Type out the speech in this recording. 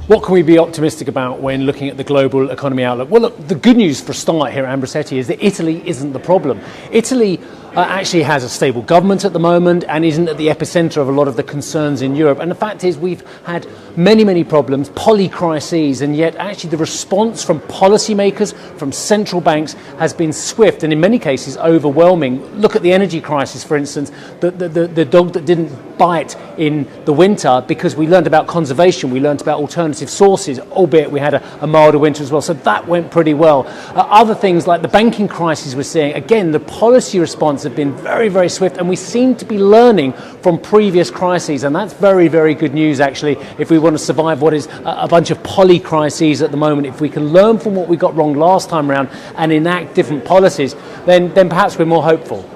What can we be optimistic about when looking at the global economy outlook? Well, look, the good news for a start here at Ambrosetti is that Italy isn't the problem. Italy actually has a stable government at the moment and isn't at the epicenter of a lot of the concerns in Europe. And the fact is we've had many problems, polycrises, and yet actually the response from policymakers, from central banks, has been swift and in many cases overwhelming. Look at the energy crisis, for instance, the dog that didn't bite in the winter, because we learned about conservation, we learned about alternative sources, albeit we had a milder winter as well. So that went pretty well. Other things like the banking crisis we're seeing, again, the policy response have been very swift, and we seem to be learning from previous crises, and that's very good news actually if we want to survive what is a bunch of polycrises at the moment. If we can learn from what we got wrong last time around and enact different policies, then perhaps we're more hopeful.